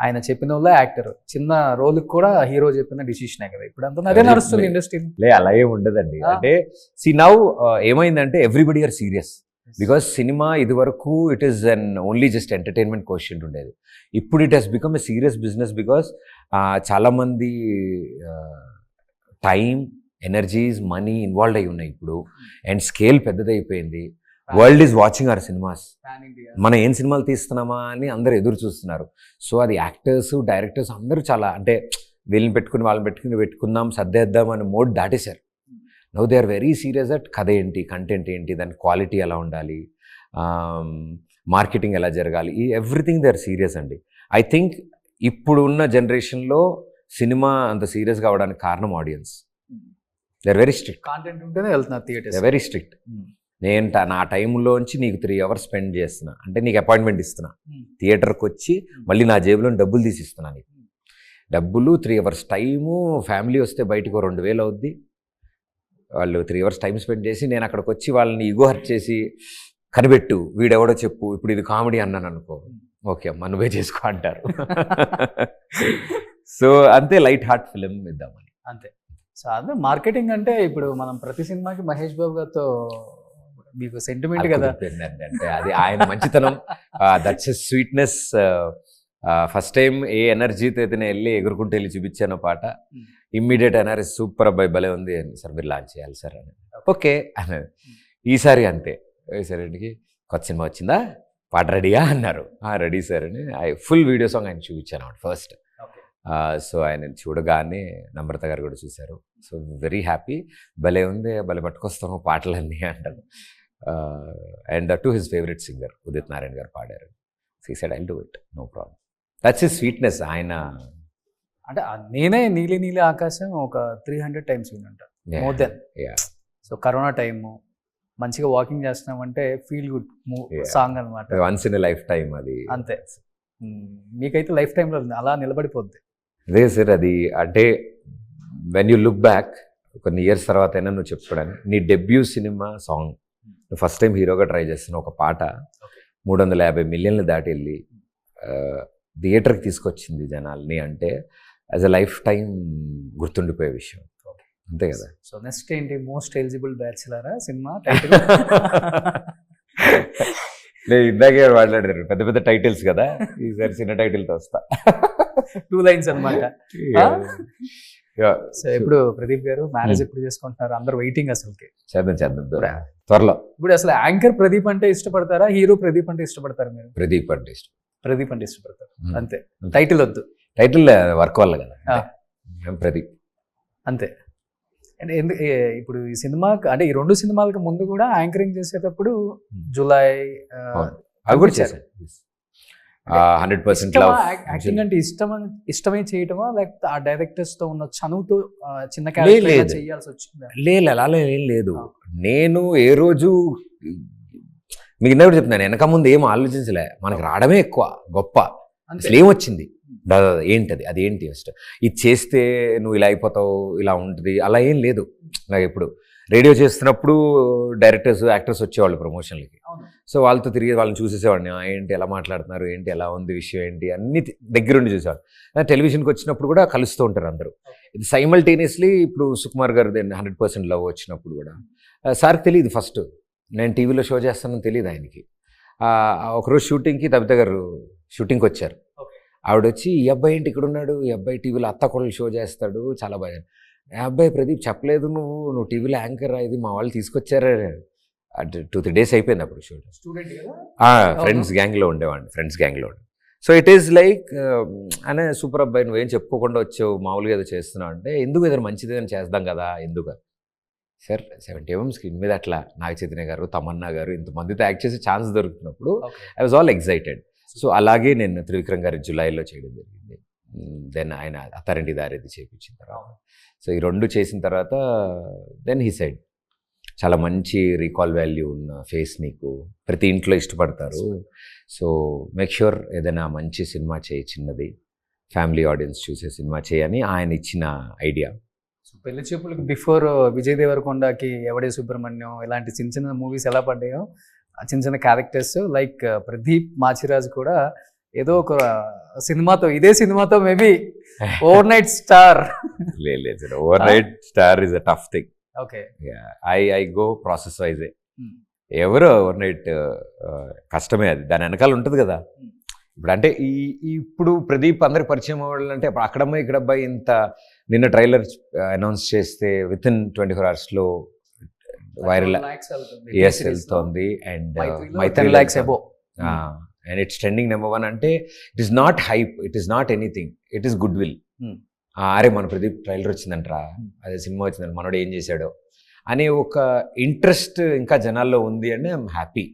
ఆయన చెప్పిన వాళ్ళే యాక్టర్. చిన్న రోల్కి కూడా హీరో చెప్పిన డిసిషనే కదా. ఇప్పుడు అంతా అదే నడుస్తుంది ఇండస్ట్రీ. అలాగే ఉండదండి. అంటే సి నౌ ఏమైందంటే everybody are serious. Because cinema ఇది వరకు it is an only just entertainment question ఉండేది. ఇప్పుడు it has become a serious business. Because చాలామంది టైం, ఎనర్జీస్, మనీ ఇన్వాల్వ్ అయి ఉన్నాయి ఇప్పుడు. అండ్ స్కేల్ పెద్దదైపోయింది. World is watching our cinemas. మనం ఏం సినిమాలు తీస్తున్నామా అని అందరూ ఎదురు చూస్తున్నారు. సో అది యాక్టర్స్, డైరెక్టర్స్ అందరూ చాలా అంటే వీళ్ళని పెట్టుకుని వాళ్ళని పెట్టుకుందాం సర్దేద్దాం అని మోడ్ దాటేశారు. Now they are very serious that కథ ఏంటి, కంటెంట్ ఏంటి, దాని క్వాలిటీ ఎలా ఉండాలి, మార్కెటింగ్ ఎలా జరగాలి, ఈ ఎవ్రీథింగ్ దే ఆర్ సీరియస్ అండి. ఐ థింక్ ఇప్పుడు ఉన్న జనరేషన్లో సినిమా అంత సీరియస్గా అవడానికి కారణం audience. They are very strict. Content ఉంటేనే వెళ్తున్నారు థియేటర్స్. They very strict. నేను నా టైంలోంచి నీకు 3 hours స్పెండ్ చేస్తున్నా అంటే నీకు అపాయింట్మెంట్ ఇస్తున్నా, థియేటర్కి వచ్చి మళ్ళీ నా జేబులో డబ్బులు తీసిస్తున్నా. నీకు డబ్బులు 3 hours టైము, ఫ్యామిలీ వస్తే బయటకు 2000 అవుద్ది. వాళ్ళు 3 hours టైం స్పెండ్ చేసి నేను అక్కడికి వచ్చి వాళ్ళని ఈగో హర్ట్ చేసి కనిపెట్టు వీడెవడో చెప్పు ఇప్పుడు ఇది కామెడీ అన్నాను అనుకో, ఓకే అమ్మా నువ్వే చేసుకో అంటారు. సో అంతే, లైట్ హార్ట్ ఫిలిం ఇద్దామని అంతే. సో అదే మార్కెటింగ్ అంటే ఇప్పుడు మనం ప్రతి సినిమాకి మహేష్ బాబు గారితో మీకు సెంటిమెంట్ కదా. అంటే అది ఆయన మంచితనం, that's a sweetness. First time ఏ ఎనర్జీతో అయితే నేను వెళ్ళి ఎగురుకుంటూ వెళ్ళి చూపించాను పాట, ఇమ్మీడియట్ ఎనర్జీ సూపర్ అబ్బాయి భలే ఉంది అని, సార్ మీరు లాంచ్ చేయాలి సార్ అని. ఓకే అన్నది. ఈసారి అంతే, సరేంటికి కొత్త సినిమా వచ్చిందా, పాట రెడీయా అన్నారు. రెడీ సార్ అని ఫుల్ వీడియో సాంగ్ ఆయన చూపించాను అన్నమాట ఫస్ట్. సో ఆయన చూడగానే నమ్రత గారు కూడా చూశారు. So very happy. భలే ఉంది, భలే పట్టుకొస్తాము పాటలన్నీ అంటారు. And to his favourite singer Udit Narayan గారు పాడారు. సో ఈ side I'll do it, no problem. That's his sweetness. ఆయన అంటే నేనే నీలి నీలి ఆకాశం ఒక 300 టైమ్స్ వినంట, more then. So corona time మంచిగా వాకింగ్ చేస్తున్నామంటే ఫీల్ గుడ్ సాంగ్ అనమాట. వన్స్ ఇన్ లైఫ్ టైం అది. అంతే. మీకైతే లైఫ్ టైంలో అలా నిలబడిపోద్ది. అదే సార్, అది అంటే వెన్ యూ లుక్ బ్యాక్ కొన్ని ఇయర్స్ తర్వాత అయినా నువ్వు చెప్పుకోవడానికి, నీ డెబ్యూ సినిమా సాంగ్ నువ్వు ఫస్ట్ టైం హీరోగా ట్రై చేస్తున్న ఒక పాట 350 మిలియన్లు దాటి వెళ్ళి థియేటర్కి తీసుకొచ్చింది జనాల్ని అంటే యాజ్ అ లైఫ్ టైం గుర్తుండిపోయే విషయం. అంతే కదా. సో నెక్స్ట్ ఏంటి? మోస్ట్ ఎలిజిబుల్ బ్యాచిలరా సినిమా టైటిల్? నేను ఇందాకే మాట్లాడారు పెద్ద పెద్ద టైటిల్స్ కదా, ఈసారి చిన్న టైటిల్తో వస్తా. 2 లైన్స్ అనమాట. సో ఇప్పుడు ప్రదీప్ గారు మ్యారేజ్ ఎప్పుడు చేసుకుంటున్నారు? అందరు వెయిటింగ్ అసలుకి. చేద్దాం త్వరలో. ఇప్పుడు అసలు యాంకర్ ప్రదీప్ అంటే ఇష్టపడతారా, హీరో ప్రదీప్ అంటే ఇష్టపడతారా మీరు? ప్రదీప్ అంటే ఇష్టం. ప్రదీప్ అంటే ఇష్టపడతారు అంతే. టైటిల్ వద్దు, టైటిల్ వర్క్ వల్ల కదా. ప్రదీప్ అంతే. అంటే ఇప్పుడు ఈ సినిమా అంటే ఈ 2 సినిమాలకు ముందు కూడా యాంకరింగ్ చేసేటప్పుడు జూలై అవి కూడా చేశాను. 100% యాక్టింగ్ అంటే ఇష్టమే చేయటమా, లేకపోతే ఆ డైరెక్టర్స్ తో ఉన్న చనువుతో చిన్న క్యారెక్టర్ చేయాల్సి వచ్చిందా? లేదు, అలా ఏం లేదు. నేను ఏ రోజు మీకు ఇందాక చెప్తున్నాను, వెనక ముందు ఏం ఆలోచించలే, మనకు రావడమే ఎక్కువ గొప్ప. అసలు ఏమొచ్చింది ఏంటది, అది ఏంటి ఫస్ట్ ఇది చేస్తే నువ్వు ఇలా అయిపోతావు, ఇలా ఉంటుంది, అలా ఏం లేదు. నాకు ఎప్పుడు రేడియో చేస్తున్నప్పుడు డైరెక్టర్స్ యాక్టర్స్ వచ్చేవాళ్ళు ప్రమోషన్లకి. సో వాళ్ళతో తిరిగి వాళ్ళని చూసేసేవాడిని, ఏంటి ఎలా మాట్లాడుతున్నారు, ఏంటి ఎలా ఉంది విషయం ఏంటి అన్ని దగ్గరుండి చూసేవాళ్ళు. టెలివిజన్కి వచ్చినప్పుడు కూడా కలుస్తూ ఉంటారు అందరూ. ఇది సైమల్టేనియస్లీ ఇప్పుడు సుకుమార్ గారు 100% లవ్ వచ్చినప్పుడు కూడా సార్కి తెలియదు. ఫస్ట్ నేను టీవీలో షో చేస్తానని తెలియదు ఆయనకి. ఒకరోజు షూటింగ్కి తబిత గారు షూటింగ్కి వచ్చారు. ఆవిడ వచ్చి, ఈ అబ్బాయి ఏంటి ఇక్కడ ఉన్నాడు, ఈ అబ్బాయి టీవీలో అత్త కోడలు షో చేస్తాడు, చాలా బాగా. అబ్బాయి ప్రదీప్ చెప్పలేదు నువ్వు టీవీలో యాంకర్, ఇది మా వాళ్ళు తీసుకొచ్చారా. 2-3 days అయిపోయింది అప్పుడు షూట్. ఫ్రెండ్స్ గ్యాంగ్లో ఉండేవాడిని, ఫ్రెండ్స్ గ్యాంగ్లో ఉండే. సో ఇట్ ఈస్ లైక్ అనే సూపర్ అబ్బాయి, నువ్వేం చెప్పుకోకుండా వచ్చావు, మామూలుగా ఏదో చేస్తున్నావు అంటే, ఎందుకు ఏదైనా మంచిది అని చేద్దాం కదా, ఎందుకు సార్ 70mm స్క్రీన్ మీద అట్లా నాగ చైతన్య గారు, తమన్నా గారు ఇంతమందితో యాక్ట్ చేసే ఛాన్స్ దొరుకుతున్నప్పుడు I was all excited. So అలాగే నేను త్రివిక్రమ్ గారి జులైలో చేయడం జరిగింది. దెన్ ఆయన అత్తారింటి దారేది చేయించిన తర్వాత, సో ఈ 2 చేసిన తర్వాత దెన్ హీ సైడ్ చాలా మంచి రీకాల్ వాల్యూ ఉన్న ఫేస్ నీకు ప్రతి ఇంట్లో ఇష్టపడతారు, సో మేక్ ష్యూర్ ఏదైనా మంచి సినిమా చేయి, చిన్నది ఫ్యామిలీ ఆడియన్స్ చూసే సినిమా చేయని ఆయన ఇచ్చిన ఐడియా. సో పెళ్లి చూపులకు బిఫోర్ విజయ్ దేవరకొండకి ఎవడే సుబ్రహ్మణ్యం ఇలాంటి చిన్న చిన్న మూవీస్ ఎలా పడ్డాయో, చిన్న చిన్న క్యారెక్టర్స్ లైక్ ప్రదీప్ మాచిరాజ్ కూడా ఏదో ఒక సినిమాతో, ఇదే సినిమాతో మేబీ ఓవర్ నైట్ స్టార్. లేదు, over night star is a tough thing. Okay, I go process yj. ఎవరు ఓవర్ నైట్ కష్టమే, అది దాని వెనకాల ఉంటుంది కదా. ఇప్పుడు అంటే ఇప్పుడు ప్రదీప్ అందరికి పరిచయం అవ్వాలి అంటే అక్కడమ్మాయి ఇక్కడబ్బాయి ఇంత నిన్న ట్రైలర్ అనౌన్స్ చేస్తే విత్ ఇన్ 24 hours వైరల్ వెళ్తోంది. And Maythri lakhs above. And it's trending number 1 అంటే it is not hype, it is not anything, it is good will. అరే మన ప్రదీప్ ట్రైలర్ వచ్చిందంటరా, అదే సినిమా వచ్చిందంట, మనోడు ఏం చేశాడో అనే ఒక ఇంట్రెస్ట్ ఇంకా జనాల్లో ఉంది అంటే ఐఎమ్ హ్యాపీ.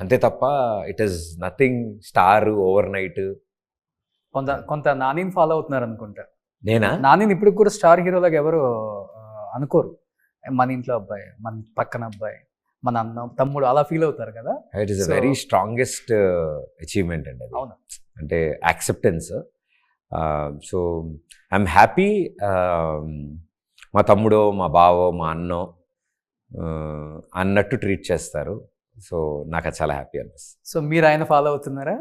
అంతే తప్ప it is nothing star over night. కొంత నానిని ఫాలో అవుతున్నారు అనుకుంటా. నేనా? నానిని ఇప్పుడు కూడా స్టార్ హీరోలాగా ఎవరు అనుకోరు. మన ఇంట్లో అబ్బాయి, మన పక్కన అబ్బాయి, మన అన్న తమ్ముడు అలా ఫీల్ అవుతారు కదా. It is a very strongest achievement అండి అది. అవును, అంటే యాక్సెప్టెన్స్. So I'm happy. మా తమ్ముడో, మా బావో, మా అన్నో అన్నట్టు ట్రీట్ చేస్తారు. సో నాకు అది చాలా హ్యాపీ అనిపిస్తుంది. సో మీరు ఆయన ఫాలో అవుతున్నారా?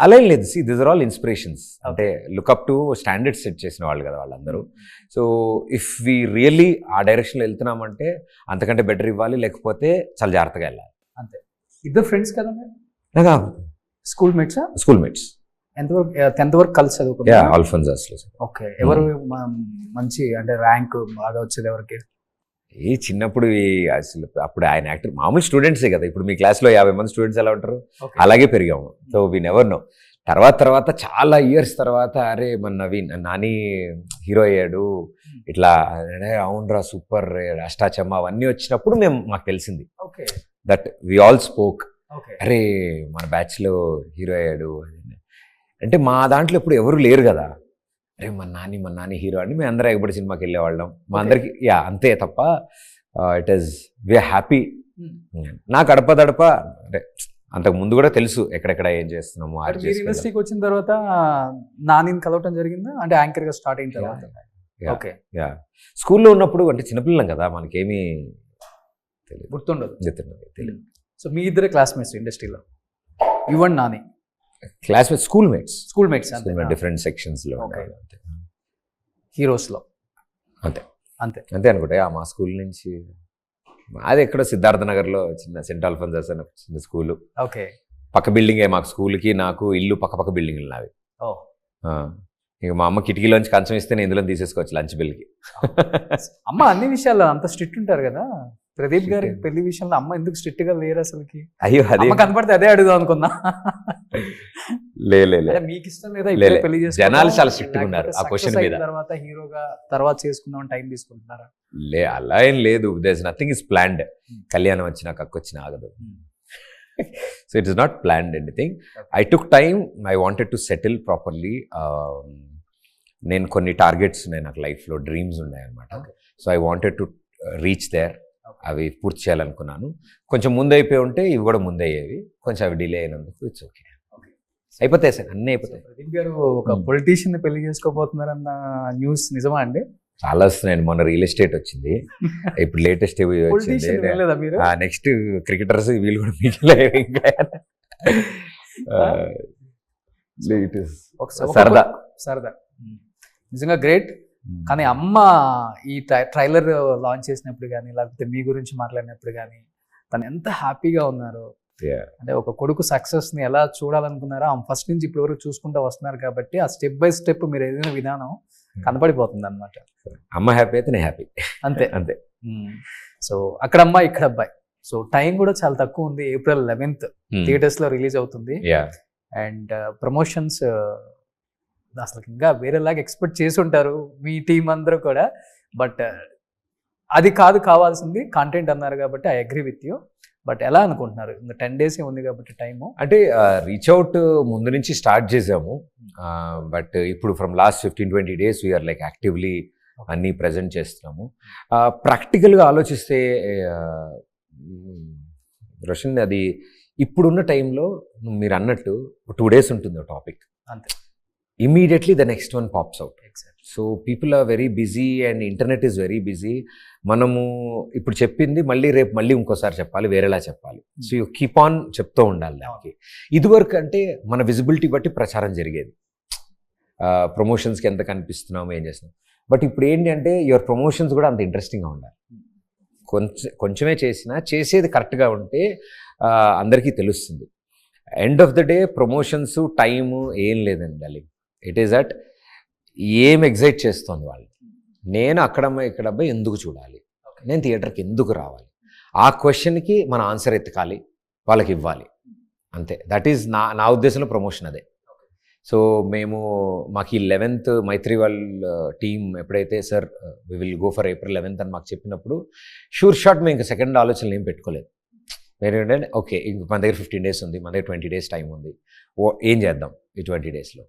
అలా ఏం లేదు. See this are all inspirations. అంటే లుక్అప్ టు స్టాండర్డ్స్ సెట్ చేసిన వాళ్ళు కదా వాళ్ళందరూ. సో ఇఫ్ వి రియల్లీ ఆ డైరెక్షన్లో వెళ్తున్నామంటే అంతకంటే బెటర్ ఇవ్వాలి, లేకపోతే చాలా జాగ్రత్తగా వెళ్ళాలి. అంతే. ఇద్దరు ఫ్రెండ్స్ కదా నాకు? స్కూల్ మేట్సా? School mates. ఎంతవరకు? 10th వరకు కలిసి చదువుకున్నారు? ఆల్ఫోన్సాస్లో. ఓకే. ఎవరు మంచి అంటే ర్యాంక్ బాగా వచ్చేది ఎవరికి? ఈ చిన్నప్పుడు అసలు అప్పుడు ఆయన యాక్టర్ మామూలు స్టూడెంట్సే కదా. ఇప్పుడు మీ క్లాస్లో 50 మంది స్టూడెంట్స్ ఎలా ఉంటారు, అలాగే పెరిగాము. So we never know. తర్వాత చాలా ఇయర్స్ తర్వాత అరే మన నవీన్ నాని హీరో అయ్యాడు ఇట్లా అవునరా సూపర్ అష్టాచమ్మ అవన్నీ వచ్చినప్పుడు మాకు తెలిసింది okay that we all spoke okay అరే మన బ్యాచ్లో హీరో అయ్యాడు అంటే మా దాంట్లో ఇప్పుడు ఎవరు లేరు కదా అరే మన నాని హీరో అని మేము అందరం ఎగబడి సినిమాకి వెళ్ళేవాళ్ళం మా అందరికి అంతే తప్ప ఇట్ ఈస్ వీఆర్ హ్యాపీ. నా గడప దడప అంటే అంతకు ముందు కూడా తెలుసు ఎక్కడెక్కడ ఏం చేస్తున్నాము ఇండస్ట్రీకి వచ్చిన తర్వాత నానిని కలవటం జరిగిందా అంటే యాంకర్ గా స్టార్ట్ అయిన తర్వాత? ఓకే స్కూల్లో ఉన్నప్పుడు అంటే చిన్నపిల్లం కదా మనకేమీ గుర్తుండదు తెలియదు. సో మీ ఇద్దరే క్లాస్మేట్స్ ఇండస్ట్రీలో ఇవ్వండి Nani classmates school mates different sections లో హీరోస్ లో అంతే అంతే అంతే అనుకుంటా మా స్కూల్ నుంచి అది ఎక్కడో సిద్ధార్థ నగర్లో చిన్న సెంట్ ఆల్ఫోన్సస్ అని చిన్న స్కూలు ఓకే పక్క బిల్డింగే మాకు స్కూల్కి నాకు ఇల్లు పక్క బిల్డింగ్లు నావి. ఇక మా అమ్మ కిటికీలోంచి కంచం ఇస్తే నేను ఇందులో తీసేసుకోవచ్చు లంచ్ బిల్కి. అమ్మ అన్ని విషయాల్లో అంత స్ట్రిక్ట్ ఉంటారు కదా ప్రదీప్ గారి పెళ్లి విషయంలో అమ్మ ఎందుకు స్ట్రిక్ట్ గా లేరు అసలుకి? అయ్యో అదే కనపడితే అదే అడుగుదాం అనుకున్నా. లే మీకు ఇష్టం లేదా పెళ్లి చేసి జనాలు చాలా స్ట్రిక్ట్ గా ఉన్నారు ఆ క్వశ్చన్ మీద. తర్వాత హీరోగా తర్వాత చేసుకుందాం టైం తీసుకుంటున్నారా? అలా ఏం లేదు. There is nothing is planned. కళ్యాణం వచ్చినా కక్కొచ్చిన ఆగదు. So it is not planned anything. I took time. I wanted to settle properly. నేను కొన్ని టార్గెట్స్ ఉన్నాయి నాకు లైఫ్లో, డ్రీమ్స్ ఉన్నాయన్నమాట. So I wanted to reach there. అవి పూర్తి చేయాలనుకున్నాను. కొంచెం ముందు అయిపోయి ఉంటే ఇవి కూడా ముందు అయ్యేవి. కొంచెం అవి డిలే అయినందుకు ఇట్స్ ఓకే. అయిపోతాయి సార్, అన్నీ అయిపోతాయి. ప్రదీప్ గారు ఒక పొలిటీషియన్ పెళ్లి చేసుకోబోతున్నారన్న న్యూస్ నిజమా అండి? చాలా వస్తున్నాయండి. మొన్న రియల్ ఎస్టేట్ వచ్చింది, ఇప్పుడు లేటెస్ట్ వచ్చింది. నెక్స్ట్ క్రికెటర్స్ వీళ్ళు కూడా మిగిలేదు. ఇంకా సరదా నిజంగా గ్రేట్. కానీ అమ్మ ఈ ట్రైలర్ లాంచ్ చేసినప్పుడు కానీ లేకపోతే మీ గురించి మాట్లాడినప్పుడు కానీ తను ఎంత హ్యాపీగా ఉన్నారు. అంటే ఒక కొడుకు సక్సెస్ ని ఎలా చూడాలనుకున్నారో ఆమె ఫస్ట్ నుంచి ఇప్పటి వరకు చూసుకుంటూ వస్తున్నారు కాబట్టి ఆ స్టెప్ బై స్టెప్ మీరు ఏదైనా విధానం కనపడిపోతుంది అనమాట. అమ్మ హ్యాపీ అయితే నేను హ్యాపీ. అంతే అంతే. సో అక్కడ అమ్మాయి ఇక్కడ అబ్బాయి. సో టైం కూడా చాలా తక్కువ ఉంది. April 11th థియేటర్స్ లో రిలీజ్ అవుతుంది. అండ్ ప్రమోషన్స్ అసలు ఇంకా వేరేలాగా ఎక్స్పెక్ట్ చేసి ఉంటారు మీ టీం అందరూ కూడా. బట్ అది కావాల్సింది కంటెంట్ అన్నారు కాబట్టి I agree with you. But ఎలా అనుకుంటున్నారు? ఇంకా 10 days ఉంది కాబట్టి టైము. అంటే రీచ్ అవుట్ ముందు నుంచి స్టార్ట్ చేసాము. బట్ ఇప్పుడు from last 15-20 days we are like actively అన్నీ ప్రజెంట్ చేస్తున్నాము. ప్రాక్టికల్గా ఆలోచిస్తే రోషన్, అది ఇప్పుడున్న టైంలో మీరు అన్నట్టు 2 days ఉంటుంది టాపిక్, అంతే. Immediately the next one pops out. So people are very busy and internet is very busy. మనము ఇప్పుడు చెప్పింది మళ్ళీ రేపు ఇంకోసారి చెప్పాలి, వేరేలా చెప్పాలి. సో యూ కీప్ ఆన్ చెప్తూ ఉండాలి దానికి. ఇదివరకు అంటే మన విజిబిలిటీ బట్టి ప్రచారం జరిగేది, ప్రమోషన్స్కి ఎంత కనిపిస్తున్నాము, ఏం చేస్తున్నాం. బట్ ఇప్పుడు ఏంటి అంటే యువర్ ప్రమోషన్స్ కూడా అంత ఇంట్రెస్టింగ్గా ఉండాలి. కొంచెమే చేసేది కరెక్ట్గా ఉంటే అందరికీ తెలుస్తుంది. End of the day promotions time ఏం లేదండి అది. ఇట్ ఈస్ దట్ ఏం ఎగ్జైట్ చేస్తుంది వాళ్ళు. నేను ఇక్కడ ఎందుకు చూడాలి, నేను థియేటర్కి ఎందుకు రావాలి, ఆ క్వశ్చన్కి మన ఆన్సర్ ఎత్తుకాలి, వాళ్ళకి ఇవ్వాలి, అంతే. దట్ ఈజ్ నా ఉద్దేశంలో ప్రమోషన్ అదే. సో మాకు ఈ 11th మైత్రి వాళ్ళ టీం ఎప్పుడైతే sir we will go for April 11th అని మాకు చెప్పినప్పుడు షూర్ షాట్ మేము ఇంకా సెకండ్ ఆలోచనలు ఏం పెట్టుకోలేదు. ఏంటంటే ఓకే ఇంక మన దగ్గర 15 days ఉంది, మన దగ్గర 20 days టైం ఉంది, ఏం చేద్దాం ఈ 20 daysలో.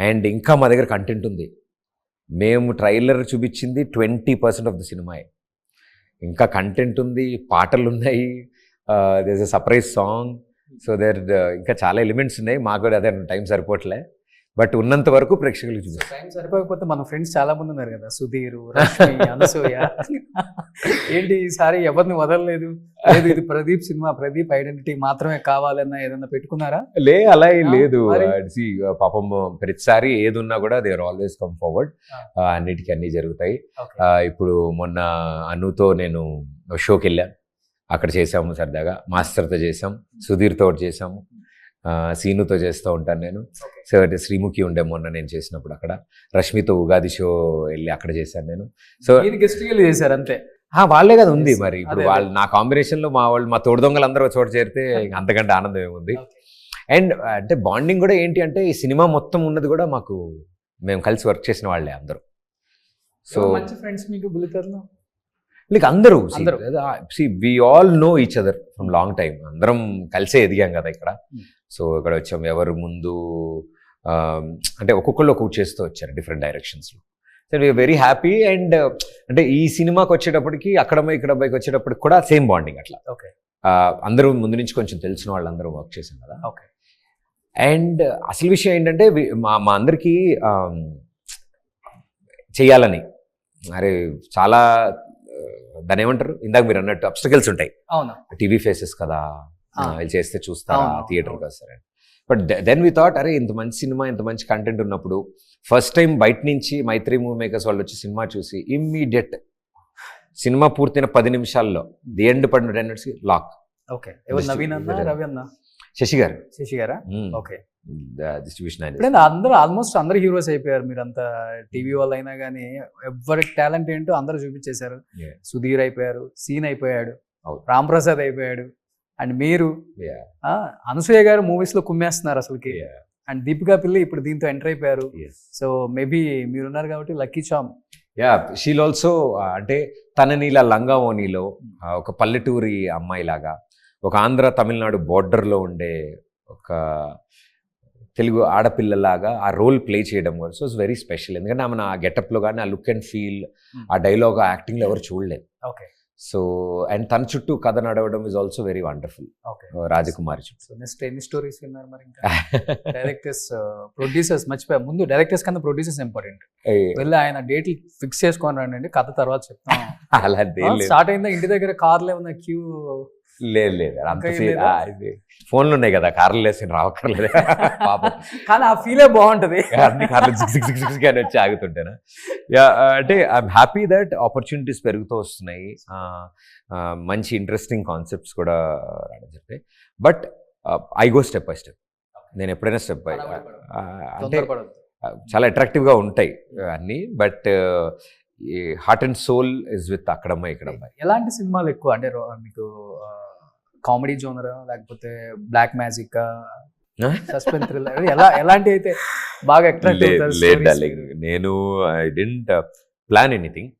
అండ్ ఇంకా మా దగ్గర కంటెంట్ ఉంది. మేము ట్రైలర్ చూపించింది 20% ఆఫ్ ద సినిమా. ఇంకా కంటెంట్ ఉంది, పాటలు ఉన్నాయి, there is a surprise song. So ఇంకా చాలా ఎలిమెంట్స్ ఉన్నాయి. మాకు కూడా అదే టైం సరిపోవట్లే. బట్ ఉన్నంత వరకు ప్రేక్షకులకు చూపిస్తాం. టైం సరిపోకపోతే మన ఫ్రెండ్స్ చాలా మంది ఉన్నారు కదా, సుధీర్, రష్మి, అనసూయ. ఏంటి ఈసారి ఎవరిని వదలలేదు? లేదు ఇది ప్రదీప్ సినిమా, ప్రదీప్ ఐడెంటిటీ మాత్రమే కావాలన్నా ఏదన్నా పెట్టుకున్నారా? అలా ఏం లేదు. పాపం ప్రతిసారి ఏది ఉన్నా కూడా they are always come forward. అన్నిటికీ అన్నీ జరుగుతాయి. ఇప్పుడు మొన్న అనుతో నేను షోకి వెళ్ళాను, అక్కడ చేసాము సరదాగా. మాస్టర్తో చేసాం, సుధీర్తో చేసాము, సీనుతో చేస్తూ ఉంటాను నేను. సో అంటే శ్రీముఖి ఉండే మొన్న నేను చేసినప్పుడు అక్కడ. రష్మితో ఉగాది షో వెళ్ళి అక్కడ చేశాను నేను. సో గెస్ట్ చేశారు అంతే. వాళ్ళే కదా ఉంది మరి. ఇప్పుడు వాళ్ళు నా కాంబినేషన్లో మా తోడు దొంగలు అందరూ చోట చేరితే అంతకంటే ఆనందం ఏముంది. అండ్ అంటే బాండింగ్ కూడా ఏంటి అంటే ఈ సినిమా మొత్తం ఉన్నది కూడా మాకు మేము కలిసి వర్క్ చేసిన వాళ్ళే అందరూ. సో మంచి ఫ్రెండ్స్ మీకు బుల్లితెరలో? లైక్ అందరూ అందరూ. We all know each other from long time. అందరం కలిసే ఎదిగాం కదా ఇక్కడ. సో ఇక్కడ వచ్చాం, ఎవరు ముందు అంటే ఒక్కొక్కళ్ళు ఒక్కొక్క చేస్తూ వచ్చారు డిఫరెంట్ డైరెక్షన్స్లో. So we're very happy. And అంటే ఈ సినిమాకి వచ్చేటప్పటికి అక్కడమ్మాయి ఇక్కడబ్బాయికి వచ్చేటప్పటికి కూడా సేమ్ బాండింగ్ అట్లా. ఓకే. అందరూ ముందు నుంచి కొంచెం తెలిసిన వాళ్ళందరూ వర్క్ చేశాం కదా. ఓకే. అండ్ అసలు విషయం ఏంటంటే మా అందరికీ చెయ్యాలని, అరే చాలా దాని ఏమంటారు ఇందాక మీరు అన్నట్టు అబ్స్టకల్స్ ఉంటాయి. అవును. టీవీ ఫేసెస్ కదా, వీళ్ళు చేస్తే చూస్తారా, అవును, థియేటర్కి వస్తారా. బట్ దెన్ వి థాట్ అరే ఇంత మంచి సినిమా, ఇంత మంచి కంటెంట్ ఉన్నప్పుడు ఫస్ట్ టైం బయట నుంచి మైత్రి మూవీ మేకర్స్ వాళ్ళు వచ్చి సినిమా చూసి ఇమ్మీడియట్ సినిమా పూర్తయిన 10 నిమిషాల్లో ది ఎండ్ పడిన 10 minutes లాక్. ఓకే. ఎవరు? నవీన్ అన్న, రవి అన్న, శశి గారు. శశి గారా? ఓకే. డిస్ట్రిబ్యూషన్ ఇప్పుడు అందరూ ఆల్మోస్ట్ అందరు హీరోస్ అయిపోయారు. మీరంతా టీవీ వాళ్ళు అయినా కానీ ఎవరి టాలెంట్ ఏంటో అందరూ చూపించేశారు. సుధీర్ అయిపోయారు, సీన్ అయిపోయాడు, రామ్ ప్రసాద్ అయిపోయాడు, అండ్ మీరు అనసూయ గారు మూవీస్ లో కుమ్మేస్తున్నారు అసలుకి. అండ్ దీపికా పిల్లి ఇప్పుడు దీంతో ఎంటర్ అయిపోయారు. సో మేబీ మీరున్నారు కాబట్టి లక్కీ చామ్. షీల్ ఆల్సో అంటే తనని ఇలా లంగావోనిలో ఒక పల్లెటూరి అమ్మాయిలాగా, ఒక ఆంధ్ర తమిళనాడు బోర్డర్లో ఉండే ఒక తెలుగు ఆడపిల్లలాగా ఆ రోల్ ప్లే చేయడం కూడా సో ఇట్స్ వెరీ స్పెషల్. ఎందుకంటే ఆమె ఆ గెటప్లో కానీ ఆ లుక్ అండ్ ఫీల్, ఆ డైలాగ్, ఆ యాక్టింగ్లో ఎవరు చూడలేదు. ఓకే. సో అండ్ తన చుట్టూ కథ నడవడం ఇస్ ఆల్సో వెరీ వండర్ఫుల్. రాజకుమారి చుట్టూ నెక్స్ట్ ఎన్ని స్టోరీస్ విన్నారు మరి? ఇంకా డైరెక్టర్స్, ప్రొడ్యూసర్స్ మర్చిపోయా. ముందు డైరెక్టర్స్ కన్నా ప్రొడ్యూసర్స్ ఇంపార్టెంట్. వెళ్ళి ఆయన డేట్లు ఫిక్స్ చేసుకొని రండి, కథ తర్వాత చెప్తాం. అలాంటి స్టార్ట్ అయిందా? ఇంటి దగ్గర కార్లో ఏమన్నా క్యూ? లేదు అంత ఫోన్లు ఉన్నాయి కదా, కార్లు వేసి రావక్కర్లేదు పాపం. కానీ ఆ ఫీలే బాగుంటది, అన్ని కార్లు కానీ వచ్చి ఆగుతుంటేనా. అంటే ఐఎమ్ హ్యాపీ దట్ ఆపర్చునిటీస్ పెరుగుతూ వస్తున్నాయి, మంచి ఇంట్రెస్టింగ్ కాన్సెప్ట్స్ కూడా రావడం జరిగాయి. But I go step by step. నేను ఎప్పుడైనా స్టెప్ బై అంటే చాలా అట్రాక్టివ్గా ఉంటాయి అన్నీ. But heart and soul is with అక్కడమ్మాయి ఇక్కడమ్మాయి. ఎలాంటి సినిమాలు ఎక్కువ అంటే మీకు కామెడీ జోనరా, లేకపోతే బ్లాక్ మ్యాజిక్, సస్పెన్స్ థ్రిల్లర్, ఎలాంటి అయితే బాగా అట్రాక్ట్ అవుతారు? నేను I dent plan anything,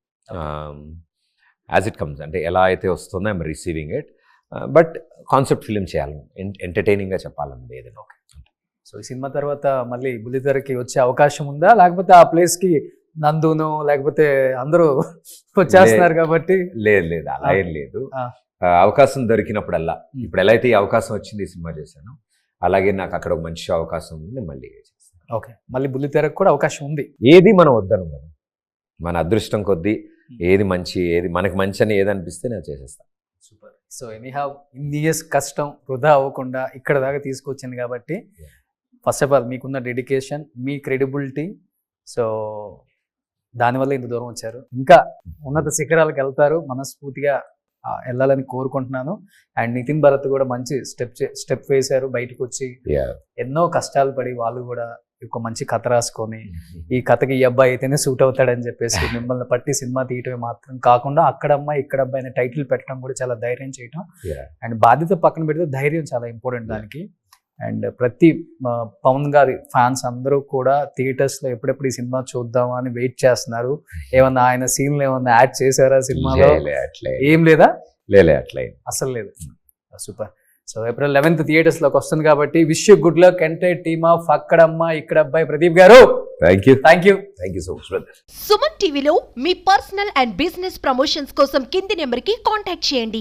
as it comes. అంటే ఎలా అయితే వస్తుందో I'm receiving it. But concept film చేయాలి, ఎంటర్టైనింగ్గా చెప్పాలని ఏదైనా. ఓకే. సో ఈ సినిమా తర్వాత మళ్ళీ బుల్లితెరకి వచ్చే అవకాశం ఉందా, లేకపోతే ఆ ప్లేస్కి నందును లేకపోతే అందరూ వచ్చేస్తున్నారు కాబట్టి? లేదు అలా ఏం లేదు. అవకాశం దొరికినప్పుడల్లా, ఇప్పుడు ఎలా అయితే ఈ అవకాశం వచ్చింది ఈ సినిమా చేశాను, అలాగే నాకు అక్కడ ఒక మంచి అవకాశం ఉంది, మళ్ళీ చేస్తాను. ఓకే. మళ్ళీ బుల్లితెరకు కూడా అవకాశం ఉంది. ఏది మనం వద్దను కదా, మన అదృష్టం కొద్దీ ఏది మంచి, ఏది మనకు మంచి అని ఏది అనిపిస్తే నేను చేసేస్తాను. సూపర్. సో ఎనీహౌ ఇన్ని ఇయర్స్ కష్టం వృధా అవ్వకుండా ఇక్కడ దాకా తీసుకొచ్చింది కాబట్టి ఫస్ట్ ఆఫ్ ఆల్ మీకున్న డెడికేషన్, మీ క్రెడిబిలిటీ, సో దానివల్ల ఇంత దూరం వచ్చారు. ఇంకా ఉన్నత శిఖరాలకు వెళ్తారు, మనస్ఫూర్తిగా వెళ్ళాలని కోరుకుంటున్నాను. అండ్ నితిన్ భరత్ కూడా మంచి స్టెప్ వేశారు, బయటకు వచ్చి ఎన్నో కష్టాలు పడి వాళ్ళు కూడా ఒక మంచి కథ రాసుకొని ఈ కథకి ఈ అబ్బాయి అయితేనే సూట్ అవుతాడని చెప్పేసి మిమ్మల్ని పట్టి సినిమా తీయటమే మాత్రం కాకుండా అక్కడ అమ్మాయి ఇక్కడ అబ్బాయి అనే టైటిల్ పెట్టడం కూడా చాలా ధైర్యం చేయటం. అండ్ బాధ్యత పక్కన పెడితే ధైర్యం చాలా ఇంపార్టెంట్ దానికి. అండ్ ప్రతి పవన్ గారి ఫ్యాన్స్ అందరూ కూడా థియేటర్స్లో ఎప్పుడెప్పుడు ఈ సినిమా చూద్దామా అని వెయిట్ చేస్తున్నారు. ఏమన్నా ఆయన సీన్లు ఏమన్నా యాడ్ చేశారా సినిమాలో? ఏం లేదా? అట్లా అసలు లేదు. సూపర్. సో April 11th థియేటర్స్లోకి వస్తుంది కాబట్టి wish you good luck entire team of అక్కడమ్మ ఇక్కడ అబ్బాయి ప్రదీప్ గారు. Thank you so much brother. Suman టీవీలో మీ పర్సనల్ అండ్ బిజినెస్ ప్రమోషన్స్ కోసం కింది నెంబర్కి కాంటాక్ట్ చేయండి.